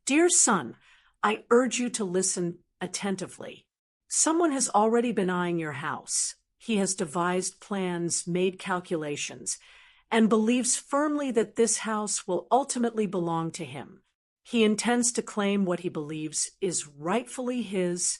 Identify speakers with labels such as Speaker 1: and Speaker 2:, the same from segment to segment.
Speaker 1: Dear son, I urge you to listen attentively. Someone has already been eyeing your house. He has devised plans, made calculations, and believes firmly that this house will ultimately belong to him. He intends to claim what he believes is rightfully his,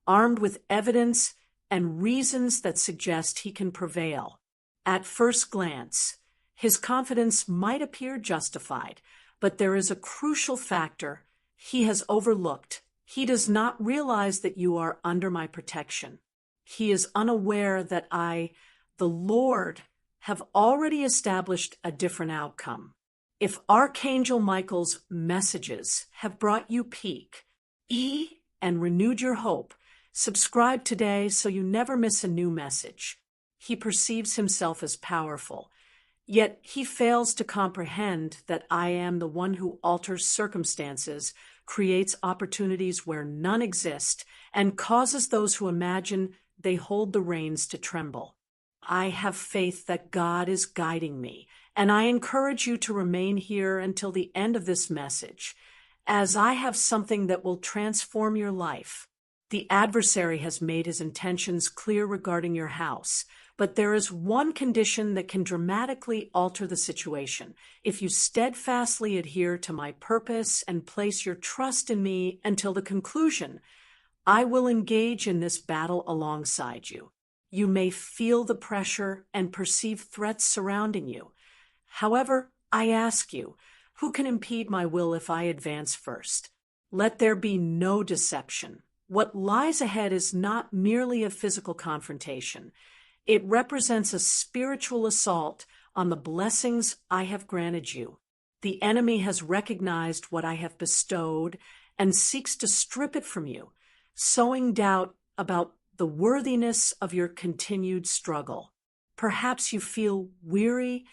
Speaker 1: armed with evidence and reasons that suggest he can prevail. At first glance, his confidence might appear justified, but there is a crucial factor he has overlooked. He does not realize that you are under my protection. He is unaware that I, the Lord, have already established a different outcome. If Archangel Michael's messages have brought you peace and renewed your hope, subscribe today so you never miss a new message. He perceives himself as powerful, yet he fails to comprehend that I am the one who alters circumstances, creates opportunities where none exist, and causes those who imagine they hold the reins to tremble. I have faith that God is guiding me, and I encourage you to remain here until the end of this message, as I have something that will transform your life. The adversary has made his intentions clear regarding your house, but there is one condition that can dramatically alter the situation. If you steadfastly adhere to my purpose and place your trust in me until the conclusion, I will engage in this battle alongside you. You may feel the pressure and perceive threats surrounding you. However, I ask you, who can impede my will if I advance first? Let there be no deception. What lies ahead is not merely a physical confrontation. It represents a spiritual assault on the blessings I have granted you. The enemy has recognized what I have bestowed and seeks to strip it from you, sowing doubt about the worthiness of your continued struggle. Perhaps you feel weary,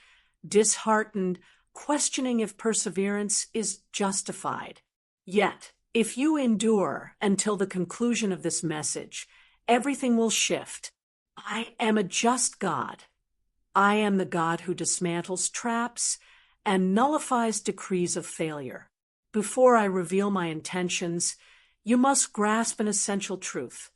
Speaker 1: disheartened, questioning if perseverance is justified. Yet, if you endure until the conclusion of this message, everything will shift. I am a just God. I am the God who dismantles traps and nullifies decrees of failure. Before I reveal my intentions, you must grasp an essential truth.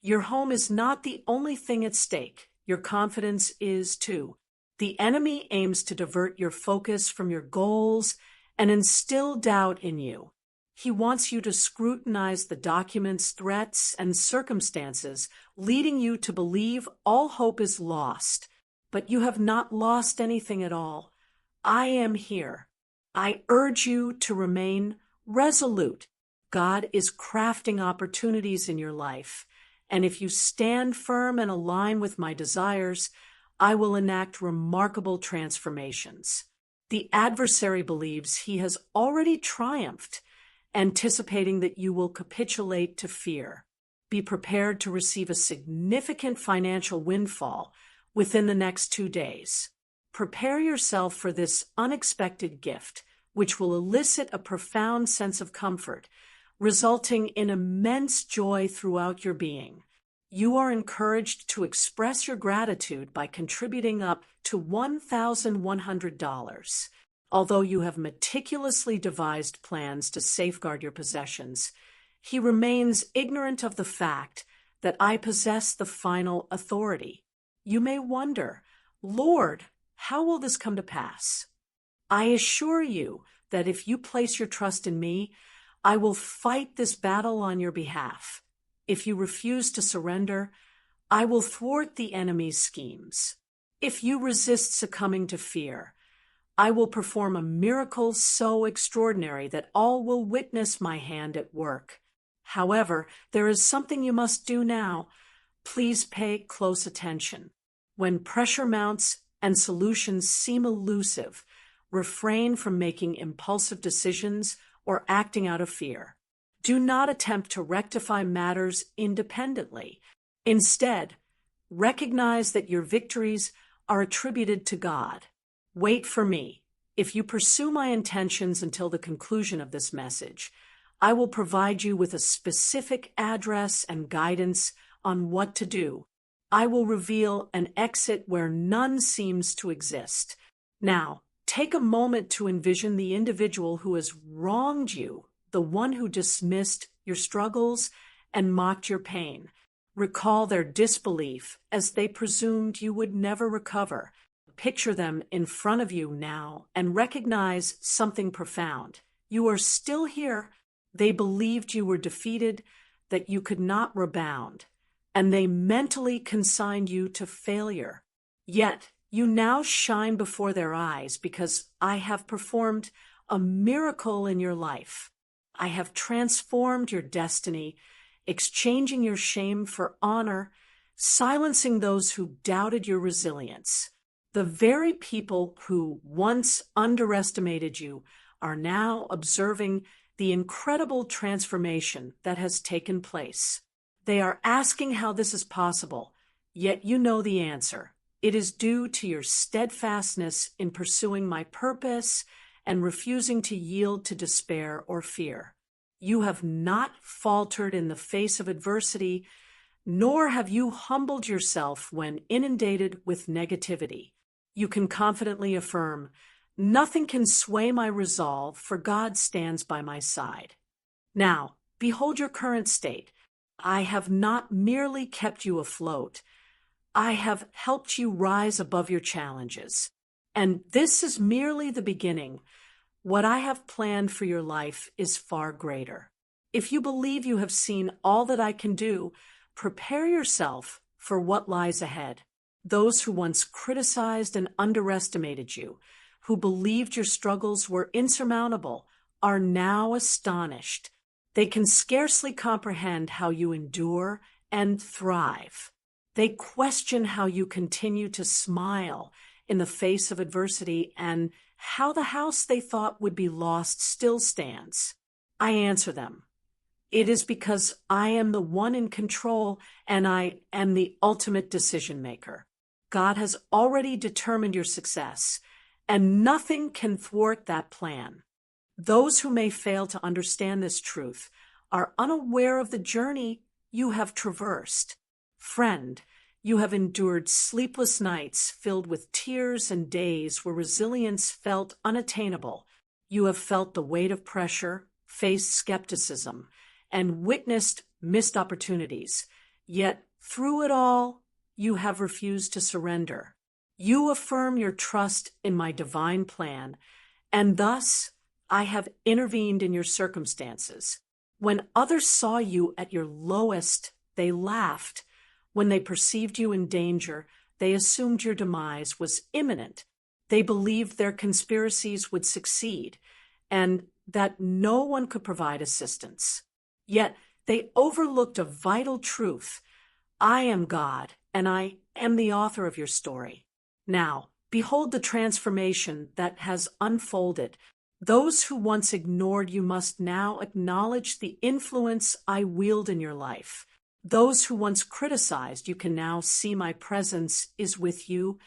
Speaker 1: Your home is not the only thing at stake. Your confidence is too. The enemy aims to divert your focus from your goals and instill doubt in you. He wants you to scrutinize the documents, threats, and circumstances, leading you to believe all hope is lost. But you have not lost anything at all. I am here. I urge you to remain resolute. God is crafting opportunities in your life, and if you stand firm and align with my desires, I will enact remarkable transformations. The adversary believes he has already triumphed, anticipating that you will capitulate to fear. Be prepared to receive a significant financial windfall within the next 2 days. Prepare yourself for this unexpected gift, which will elicit a profound sense of comfort, resulting in immense joy throughout your being. You are encouraged to express your gratitude by contributing up to $1,100. Although you have meticulously devised plans to safeguard your possessions, he remains ignorant of the fact that I possess the final authority. You may wonder, Lord, how will this come to pass? I assure you that if you place your trust in me, I will fight this battle on your behalf. If you refuse to surrender, I will thwart the enemy's schemes. If you resist succumbing to fear, I will perform a miracle so extraordinary that all will witness my hand at work. However, there is something you must do now. Please pay close attention. When pressure mounts and solutions seem elusive, refrain from making impulsive decisions or acting out of fear. Do not attempt to rectify matters independently. Instead, recognize that your victories are attributed to God. Wait for me. If you pursue my intentions until the conclusion of this message, I will provide you with a specific address and guidance on what to do. I will reveal an exit where none seems to exist. Now, take a moment to envision the individual who has wronged you the one who dismissed your struggles and mocked your pain. Recall their disbelief as they presumed you would never recover. Picture them in front of you now and recognize something profound. You are still here. They believed you were defeated, that you could not rebound, and they mentally consigned you to failure. Yet, you now shine before their eyes because I have performed a miracle in your life. I have transformed your destiny, exchanging your shame for honor, silencing those who doubted your resilience. The very people who once underestimated you are now observing the incredible transformation that has taken place. They are asking how this is possible, yet you know the answer. It is due to your steadfastness in pursuing my purpose and refusing to yield to despair or fear. You have not faltered in the face of adversity, nor have you humbled yourself when inundated with negativity. You can confidently affirm, "Nothing can sway my resolve, for God stands by my side." Now, behold your current state. I have not merely kept you afloat. I have helped you rise above your challenges. And this is merely the beginning. What I have planned for your life is far greater. If you believe you have seen all that I can do, prepare yourself for what lies ahead. Those who once criticized and underestimated you, who believed your struggles were insurmountable, are now astonished. They can scarcely comprehend how you endure and thrive. They question how you continue to smile in the face of adversity and how the house they thought would be lost still stands. I answer them. It is because I am the one in control and I am the ultimate decision maker. God has already determined your success, and nothing can thwart that plan. Those who may fail to understand this truth are unaware of the journey you have traversed. Friend, you have endured sleepless nights filled with tears and days where resilience felt unattainable. You have felt the weight of pressure, faced skepticism, and witnessed missed opportunities. Yet, through it all, you have refused to surrender. You affirm your trust in my divine plan, and thus I have intervened in your circumstances. When others saw you at your lowest, they laughed. When they perceived you in danger, they assumed your demise was imminent. They believed their conspiracies would succeed, and that no one could provide assistance. Yet they overlooked a vital truth. I am God, and I am the author of your story. Now, behold the transformation that has unfolded. Those who once ignored you must now acknowledge the influence I wield in your life. Those who once criticized you can now see my presence is with you,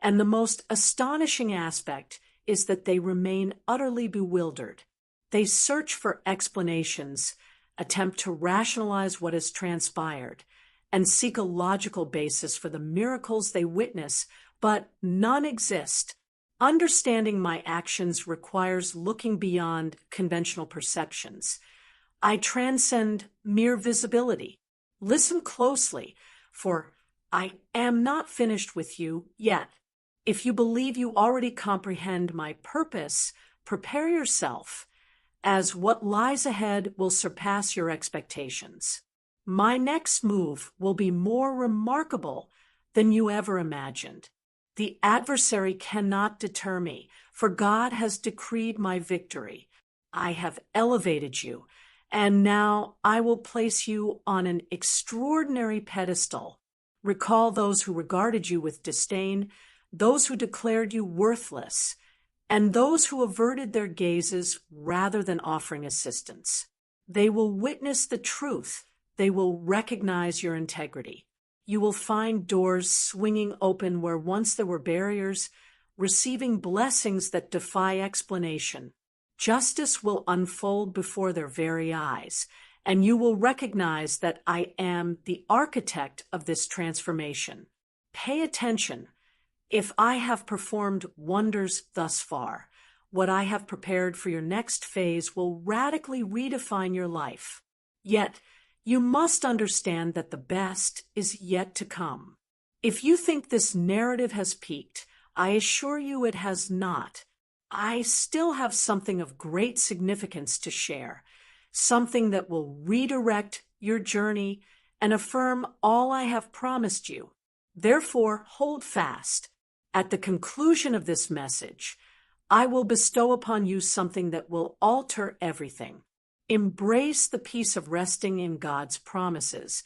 Speaker 1: and the most astonishing aspect is that they remain utterly bewildered. They search for explanations, attempt to rationalize what has transpired, and seek a logical basis for the miracles they witness, but none exist. Understanding my actions requires looking beyond conventional perceptions. I transcend mere visibility. Listen closely, for I am not finished with you yet. If you believe you already comprehend my purpose, prepare yourself, as what lies ahead will surpass your expectations. My next move will be more remarkable than you ever imagined. The adversary cannot deter me, for God has decreed my victory. I have elevated you, and now I will place you on an extraordinary pedestal. Recall those who regarded you with disdain, those who declared you worthless, and those who averted their gazes rather than offering assistance. They will witness the truth. They will recognize your integrity. You will find doors swinging open where once there were barriers, receiving blessings that defy explanation. Justice will unfold before their very eyes, and you will recognize that I am the architect of this transformation. Pay attention. If I have performed wonders thus far, what I have prepared for your next phase will radically redefine your life. Yet, you must understand that the best is yet to come. If you think this narrative has peaked, I assure you it has not. I still have something of great significance to share, something that will redirect your journey and affirm all I have promised you. Therefore, hold fast. At the conclusion of this message, I will bestow upon you something that will alter everything. Embrace the peace of resting in God's promises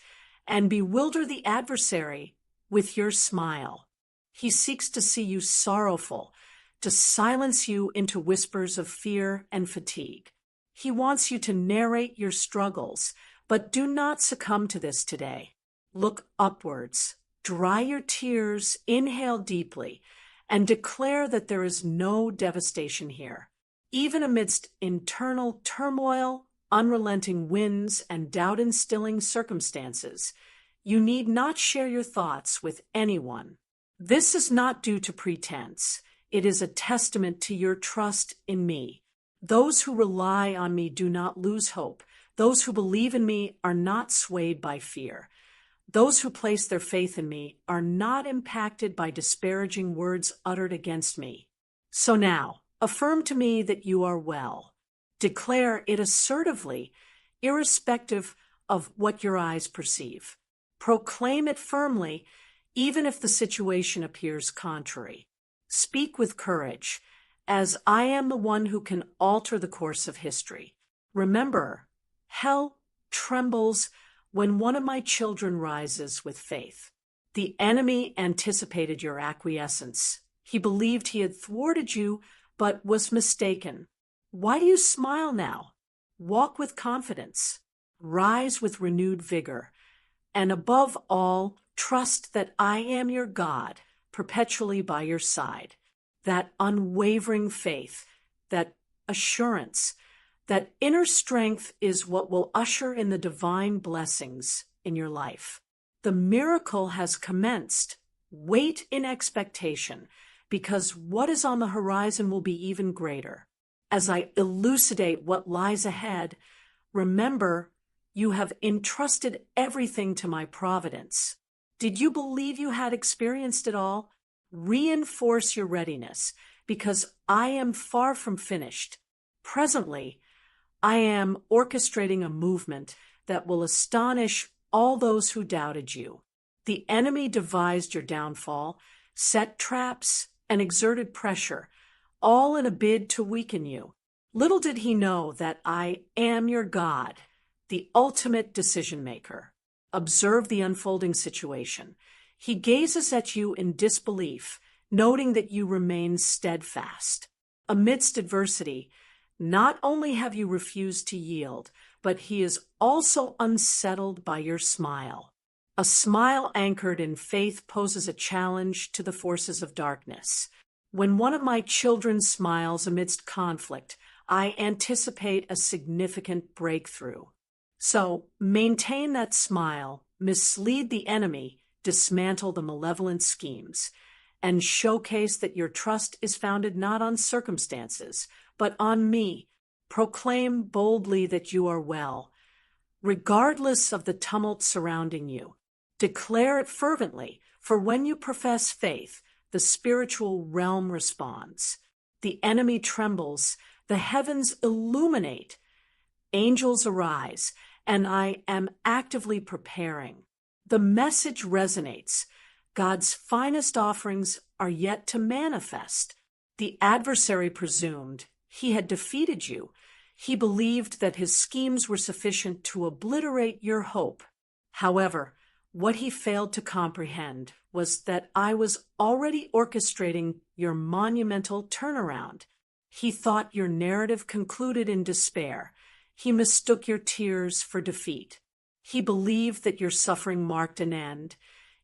Speaker 1: and bewilder the adversary with your smile. He seeks to see you sorrowful, to silence you into whispers of fear and fatigue. He wants you to narrate your struggles, but do not succumb to this today. Look upwards, dry your tears, inhale deeply, and declare that there is no devastation here. Even amidst internal turmoil, unrelenting winds, and doubt-instilling circumstances, you need not share your thoughts with anyone. This is not due to pretense. It is a testament to your trust in me. Those who rely on me do not lose hope. Those who believe in me are not swayed by fear. Those who place their faith in me are not impacted by disparaging words uttered against me. So now, affirm to me that you are well. Declare it assertively, irrespective of what your eyes perceive. Proclaim it firmly, even if the situation appears contrary. Speak with courage, as I am the one who can alter the course of history. Remember, hell trembles when one of my children rises with faith. The enemy anticipated your acquiescence. He believed he had thwarted you, but was mistaken. Why do you smile now? Walk with confidence. Rise with renewed vigor. And above all, trust that I am your God, perpetually by your side. That unwavering faith, that assurance, that inner strength is what will usher in the divine blessings in your life. The miracle has commenced. Wait in expectation, because what is on the horizon will be even greater. As I elucidate what lies ahead, remember, you have entrusted everything to my providence. Did you believe you had experienced it all? Reinforce your readiness, because I am far from finished. Presently, I am orchestrating a movement that will astonish all those who doubted you. The enemy devised your downfall, set traps, and exerted pressure, all in a bid to weaken you. Little did he know that I am your God, the ultimate decision-maker. Observe the unfolding situation. He gazes at you in disbelief, noting that you remain steadfast. Amidst adversity, not only have you refused to yield, but he is also unsettled by your smile. A smile anchored in faith poses a challenge to the forces of darkness. When one of my children smiles amidst conflict, I anticipate a significant breakthrough. So maintain that smile, mislead the enemy, dismantle the malevolent schemes, and showcase that your trust is founded not on circumstances, but on me. Proclaim boldly that you are well, regardless of the tumult surrounding you. Declare it fervently, for when you profess faith, the spiritual realm responds. The enemy trembles, the heavens illuminate, angels arise, and I am actively preparing. The message resonates. God's finest offerings are yet to manifest. The adversary presumed he had defeated you. He believed that his schemes were sufficient to obliterate your hope. However, what he failed to comprehend was that I was already orchestrating your monumental turnaround. He thought your narrative concluded in despair. He mistook your tears for defeat. He believed that your suffering marked an end.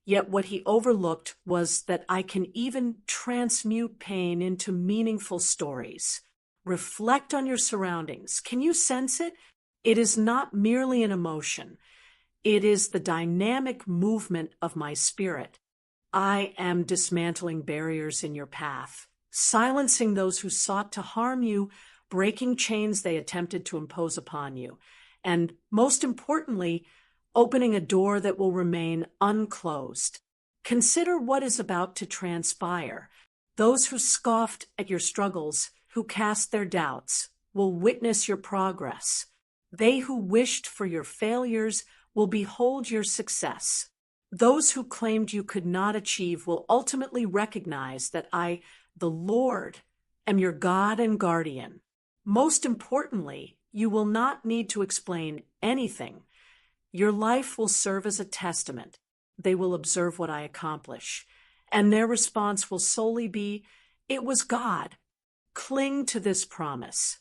Speaker 1: Yet what he overlooked was that I can even transmute pain into meaningful stories. Reflect on your surroundings. Can you sense it? It is not merely an emotion. It is the dynamic movement of my spirit. I am dismantling barriers in your path, silencing those who sought to harm you, breaking chains they attempted to impose upon you, and most importantly, opening a door that will remain unclosed. Consider what is about to transpire. Those who scoffed at your struggles, who cast their doubts, will witness your progress. They who wished for your failures will behold your success. Those who claimed you could not achieve will ultimately recognize that I, the Lord, am your God and guardian. Most importantly, you will not need to explain anything. Your life will serve as a testament. They will observe what I accomplish, and their response will solely be, "It was God." Cling to this promise.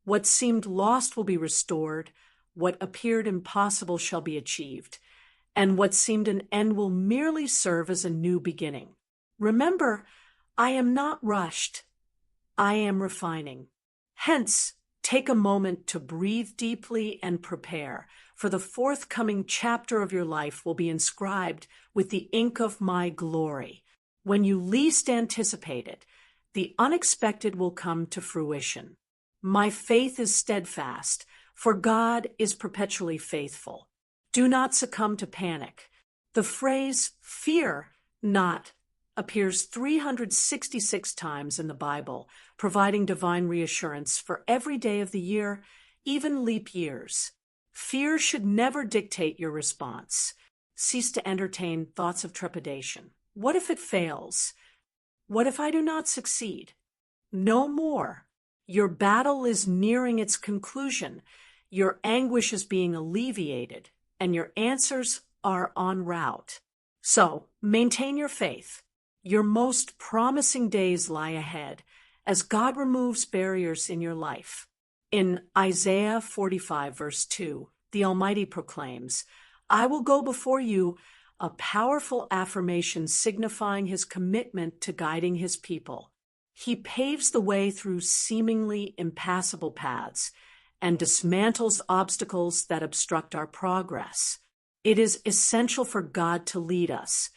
Speaker 1: What seemed lost will be restored, what appeared impossible shall be achieved, and what seemed an end will merely serve as a new beginning. Remember, I am not rushed. I am refining. Hence, take a moment to breathe deeply and prepare, for the forthcoming chapter of your life will be inscribed with the ink of my glory. When you least anticipate it, the unexpected will come to fruition. My faith is steadfast, for God is perpetually faithful. Do not succumb to panic. The phrase, fear not, appears 366 times in the Bible, providing divine reassurance for every day of the year, even leap years. Fear should never dictate your response. Cease to entertain thoughts of trepidation. What if it fails? What if I do not succeed? No more. Your battle is nearing its conclusion. Your anguish is being alleviated, and your answers are en route. So, maintain your faith. Your most promising days lie ahead as God removes barriers in your life. In Isaiah 45, verse 2, the Almighty proclaims, "I will go before you," a powerful affirmation signifying his commitment to guiding his people. He paves the way through seemingly impassable paths and dismantles obstacles that obstruct our progress. It is essential for God to lead us,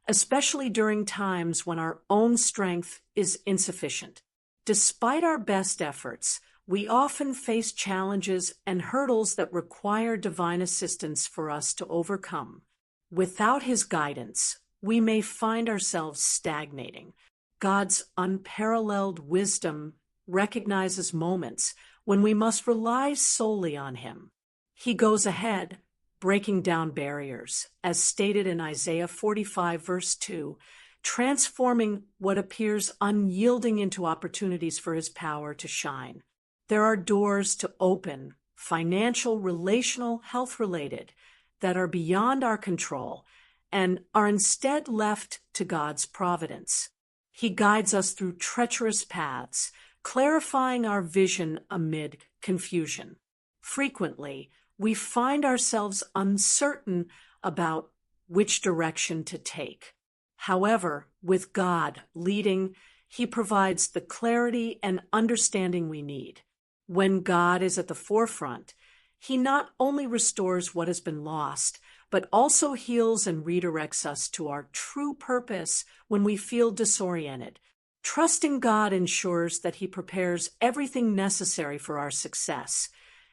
Speaker 1: especially during times when our own strength is insufficient. Despite our best efforts, we often face challenges and hurdles that require divine assistance for us to overcome. Without his guidance, we may find ourselves stagnating. God's unparalleled wisdom recognizes moments when we must rely solely on him. He goes ahead, breaking down barriers, as stated in Isaiah 45, verse 2, transforming what appears unyielding into opportunities for his power to shine. There are doors to open, financial, relational, health-related, that are beyond our control and are instead left to God's providence. He guides us through treacherous paths, clarifying our vision amid confusion. Frequently, we find ourselves uncertain about which direction to take. However, with God leading, he provides the clarity and understanding we need. When God is at the forefront, he not only restores what has been lost, but also heals and redirects us to our true purpose when we feel disoriented. Trusting God ensures that he prepares everything necessary for our success,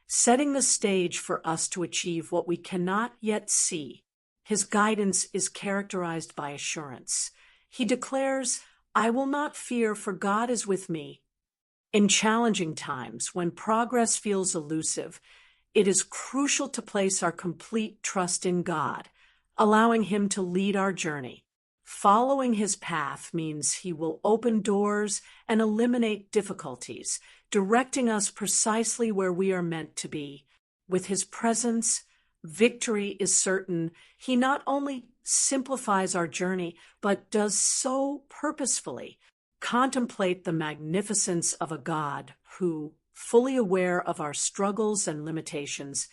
Speaker 1: setting the stage for us to achieve what we cannot yet see. His guidance is characterized by assurance. He declares, "I will not fear, for God is with me." In challenging times, when progress feels elusive, it is crucial to place our complete trust in God, allowing him to lead our journey. Following his path means he will open doors and eliminate difficulties, directing us precisely where we are meant to be. With his presence, victory is certain. He not only simplifies our journey, but does so purposefully. Contemplate the magnificence of a God who, fully aware of our struggles and limitations,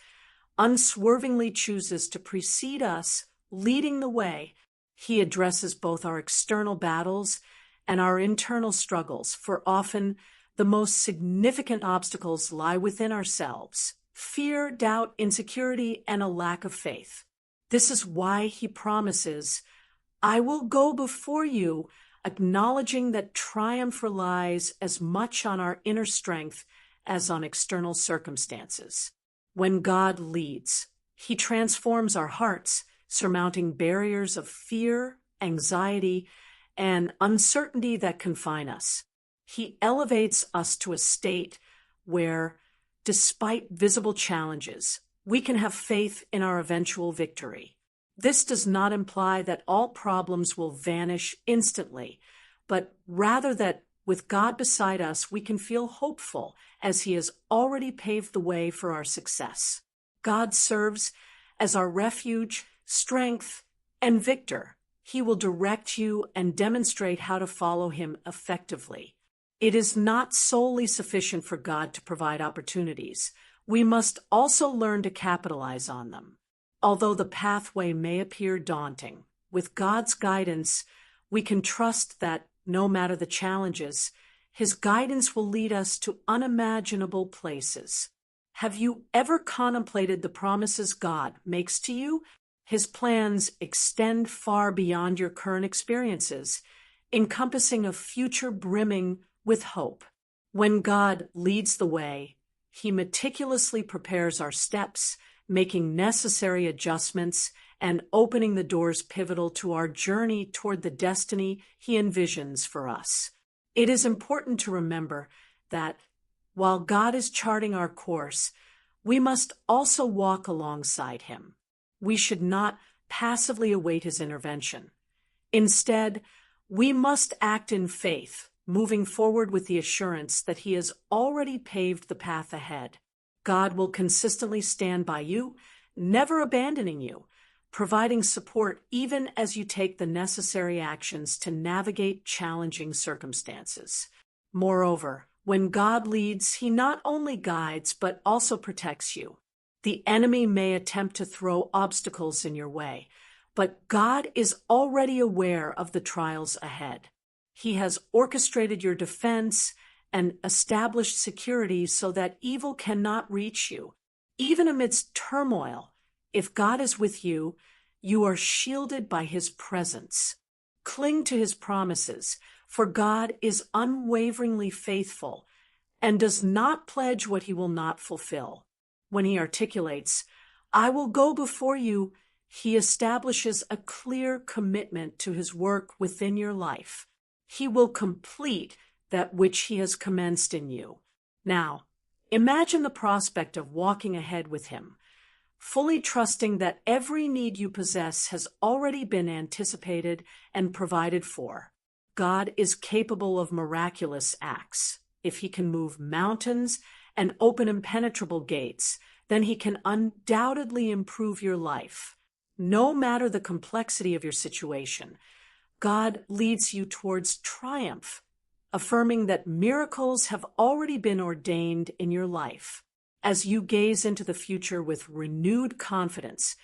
Speaker 1: unswervingly chooses to precede us, leading the way. He addresses both our external battles and our internal struggles, for often the most significant obstacles lie within ourselves: fear, doubt, insecurity, and a lack of faith. This is why he promises, "I will go before you. acknowledging that triumph relies as much on our inner strength as on external circumstances. When God leads, He transforms our hearts, surmounting barriers of fear, anxiety, and uncertainty that confine us. He elevates us to a state where, despite visible challenges, we can have faith in our eventual victory. This does not imply that all problems will vanish instantly, but rather that with God beside us, we can feel hopeful as He has already paved the way for our success. God serves as our refuge, strength, and victor. He will direct you and demonstrate how to follow Him effectively. It is not solely sufficient for God to provide opportunities. We must also learn to capitalize on them. Although the pathway may appear daunting, with God's guidance, we can trust that no matter the challenges, His guidance will lead us to unimaginable places. Have you ever contemplated the promises God makes to you? His plans extend far beyond your current experiences, encompassing a future brimming with hope. When God leads the way, He meticulously prepares our steps, making necessary adjustments and opening the doors pivotal to our journey toward the destiny He envisions for us. It is important to remember that while God is charting our course, we must also walk alongside Him. We should not passively await His intervention. Instead, we must act in faith, moving forward with the assurance that He has already paved the path ahead. God will consistently stand by you, never abandoning you, providing support even as you take the necessary actions to navigate challenging circumstances. Moreover, when God leads, He not only guides but also protects you. The enemy may attempt to throw obstacles in your way, but God is already aware of the trials ahead. He has orchestrated your defense and established security so that evil cannot reach you. Even amidst turmoil, if God is with you, you are shielded by His presence. Cling to His promises, for God is unwaveringly faithful and does not pledge what He will not fulfill. When He articulates, "I will go before you," He establishes a clear commitment to His work within your life. He will complete that which He has commenced in you. Now, imagine the prospect of walking ahead with Him, fully trusting that every need you possess has already been anticipated and provided for. God is capable of miraculous acts. If He can move mountains and open impenetrable gates, then He can undoubtedly improve your life. No matter the complexity of your situation, God leads you towards triumph, affirming that miracles have already been ordained in your life. As you gaze into the future with renewed confidence,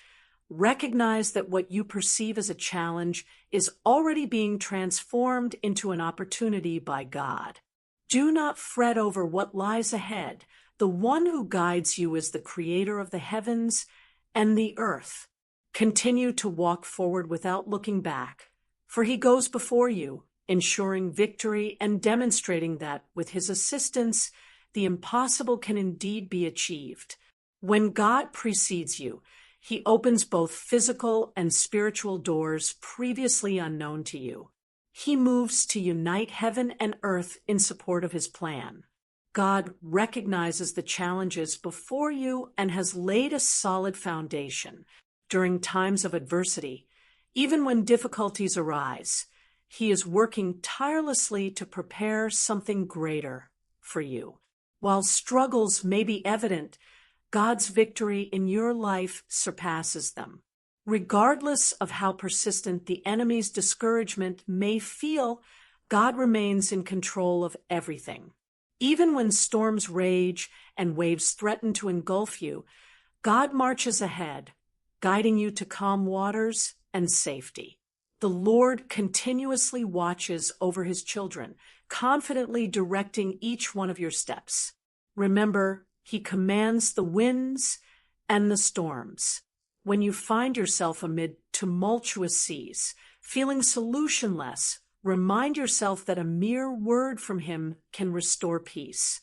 Speaker 1: recognize that what you perceive as a challenge is already being transformed into an opportunity by God. Do not fret over what lies ahead. The one who guides you is the Creator of the heavens and the earth. Continue to walk forward without looking back, for He goes before you, ensuring victory and demonstrating that, with His assistance, the impossible can indeed be achieved. When God precedes you, He opens both physical and spiritual doors previously unknown to you. He moves to unite heaven and earth in support of His plan. God recognizes the challenges before you and has laid a solid foundation. During times of adversity, even when difficulties arise, He is working tirelessly to prepare something greater for you. While struggles may be evident, God's victory in your life surpasses them. Regardless of how persistent the enemy's discouragement may feel, God remains in control of everything. Even when storms rage and waves threaten to engulf you, God marches ahead, guiding you to calm waters and safety. The Lord continuously watches over His children, confidently directing each one of your steps. Remember, He commands the winds and the storms. When you find yourself amid tumultuous seas, feeling solutionless, Remind yourself that a mere word from him can restore peace.